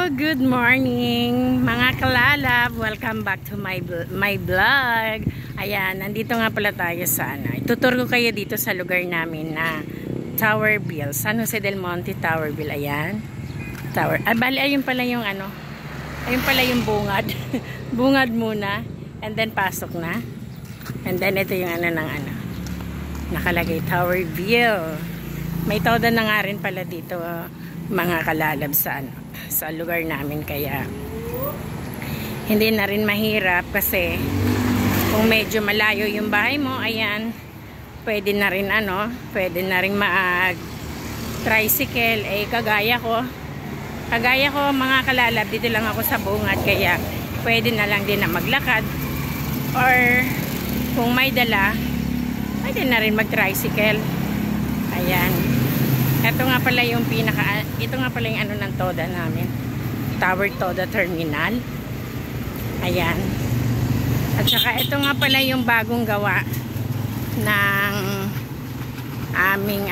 Good morning mga kalalab. Welcome back to my vlog. Ayan, nandito nga pala tayo sa ituturo ko kayo dito sa lugar namin na Towerville, San Jose del Monte, Towerville. Ayan. Bali, ayun pala yung ayun pala yung bungad. Bungad muna and then pasok na. And then ito yung nakalagay Towerville. May toda na nga rin pala dito mga kalalab sa lugar namin, kaya hindi na rin mahirap kasi kung medyo malayo yung bahay mo, ayan, pwede na rin mag tricycle. Kagaya ko mga kalalab, dito lang ako sa bungad, kaya pwede na lang din na maglakad, or kung may dala, pwede na rin mag tricycle. Ayan. Ito nga pala yung ito nga pala yung ng toda namin. Tower Toda Terminal. Ayan. At saka ito nga pala yung bagong gawa ng aming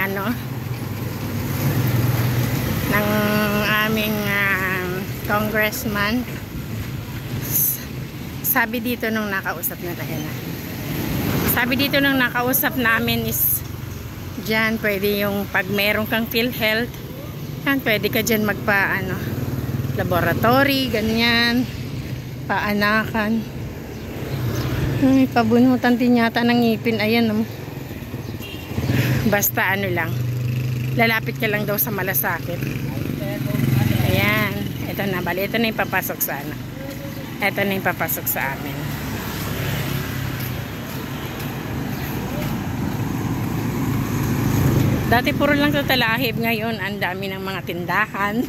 congressman. Sabi dito nung nakausap namin is dyan, pwede yung pag meron kang PhilHealth, yan, pwede ka dyan laboratory, ganyan, paanakan. Pabunutan din yata ng ngipin. Ayan, basta lang, lalapit ka lang daw sa malasakit. Ayan, ito na, bali, ito na yung papasok sa ito na yung papasok sa amin. Dati puro lang sa talahib, ngayon ang dami ng mga tindahan.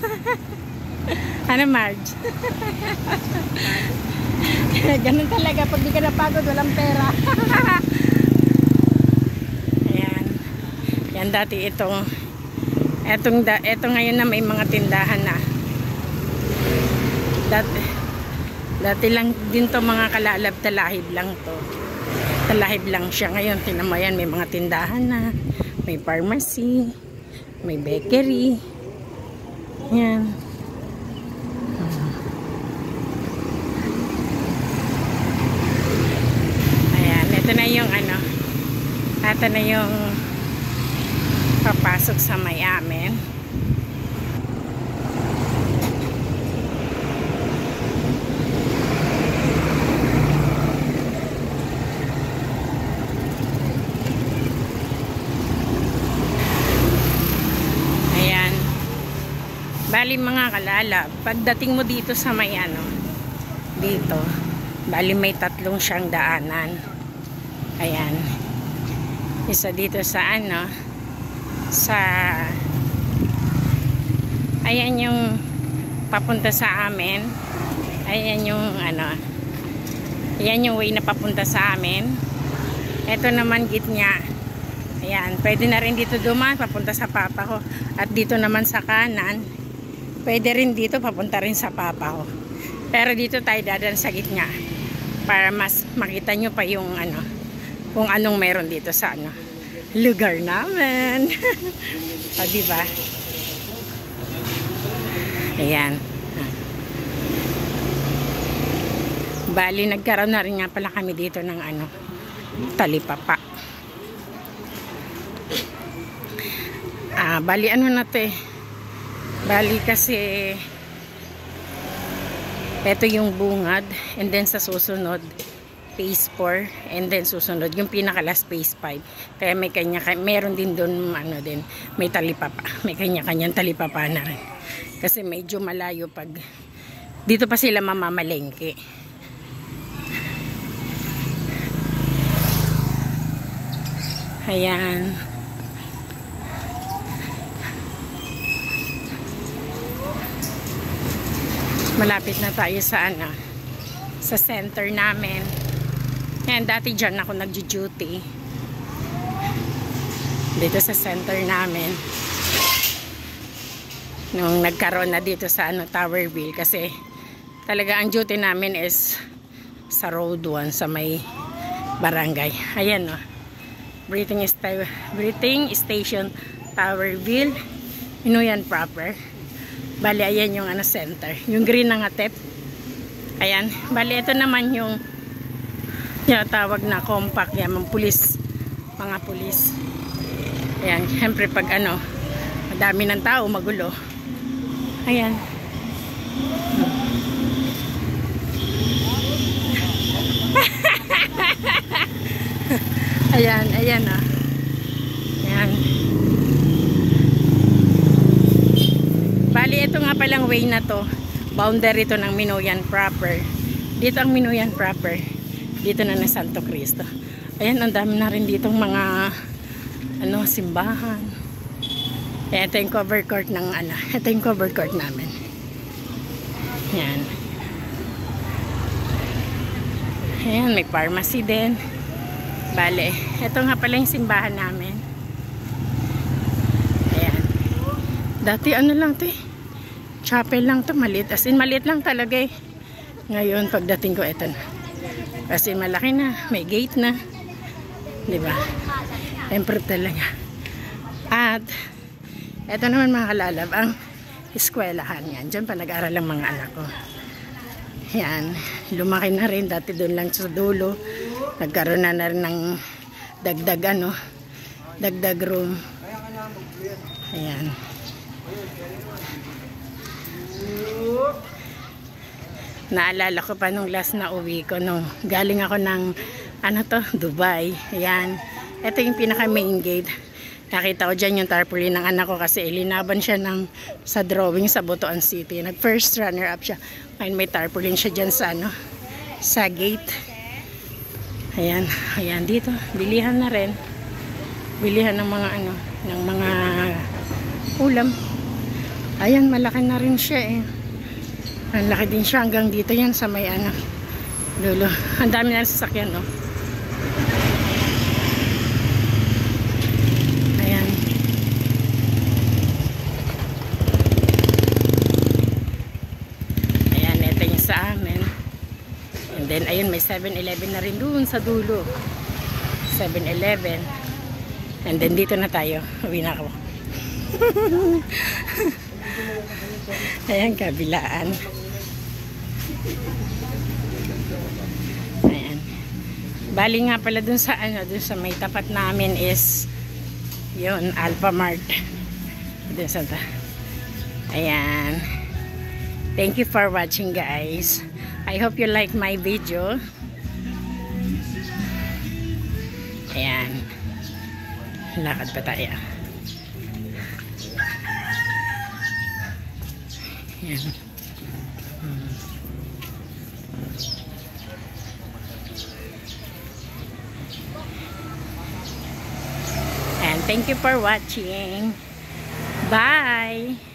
Marge? Ganun talaga, pag di ka napagod, walang pera. Ayan. Yan, dati ito ngayon na may mga tindahan na. Dati lang din to mga kalalab, talahib lang to. Talahib lang siya. Ngayon, tinan mo yan, may mga tindahan na. May pharmacy, may bakery. Yan. Ayan, ito na yung ito na yung papasok sa may amin. Bali mga kalalab, pagdating mo dito sa may dito, bali may tatlong siyang daanan. Ayan. Isa dito sa ayan yung papunta sa amin. Ayan yung ayan yung way na papunta sa amin. Ito naman gitnya. Ayan, pwede na rin dito dumaan papunta sa papa ko. At dito naman sa kanan, pwede rin dito papunta rin sa papa ko. Pero dito tayo dadaan sa gitna para mas makita nyo pa yung kung anong meron dito sa lugar namin. O diba? Ayan. Bali, nagkaroon na rin nga pala kami dito ng talipapa. Bali na to bali kasi ito yung bungad, and then sa susunod phase 4, and then susunod yung pinaka last phase 5. Kaya meron din doon din, may talipapa, may kanya-kanyang talipapa na rin kasi medyo malayo pag dito pa sila mamamalengke. Ayan. Malapit na tayo sa sa center namin. Yan, dati dyan ako nagjo-duty. Dito sa center namin. Nung nagkaroon na dito sa Towerville, kasi talaga ang duty namin is sa Road 1 sa may barangay. Ayan breathing station Towerville, Inuyan proper. Bali, ayan yung ano, center. Yung green na ngatep. Ayan. Bali, ito naman yung tawag na compact. Yan, mga pulis. Mga pulis. Ayan. Siyempre, pag ano, madami ng tao, magulo. Ayan. Ayan, ayan ah. Ayan. Bali, ito nga palang way na to. Boundary to ng Minoyan proper. Dito ang Minoyan proper. Dito na ng Santo Cristo. Ayan, ang dami na rin ditong mga ano, simbahan. Ayan, ito yung cover court ng ano. Ito yung cover court namin. Ayan. Ayan, may pharmacy din. Bale, ito nga pala yung simbahan namin. Ayan. Dati ano lang to eh. Chapel lang to, maliit. As in, maliit lang talaga eh. Ngayon, pagdating ko, eto na. As in, malaki na. May gate na. Diba? Siyempre talaga. At, eto naman mga kalalab, ang eskwelahan yan. Diyan pa nag-aral ang mga anak ko. Yan. Lumaki na rin. Dati doon lang sa dulo. Nagkaroon na rin ng dagdag ano. Dagdag room. Ayan. Naalala ko pa nung last na uwi ko. No? Galing ako ng ano to, Dubai. Ayan. Ito yung pinaka main gate. Nakita ko dyan yung tarpaulin ng anak ko kasi ilinaban siya sa drawing sa Butuan City. Nag first runner up siya. Ngayon may tarpaulin siya dyan sa ano, sa gate. Ayan. Ayan dito. Bilihan na rin. Bilihan ng mga ano, ng mga ulam. Ayan, malaki na rin siya eh. Ang laki din siya hanggang dito yan sa may ano, dulo. Ang dami na sasakyan, no? Ayan. Ayan, ito yung sa amin. And then, ayun, may 7-Eleven na rin doon sa dulo. 7-Eleven. And then, dito na tayo. Uwi na ako. Ayan, kabilaan. Ayan. Bali nga pala dun sa ano, dun sa may tapat namin is yun, Alphamart. Dun sa ayan. Thank you for watching, guys. I hope you like my video. Ayan. Lakad pa tayo. Ayan. And thank you for watching. Bye!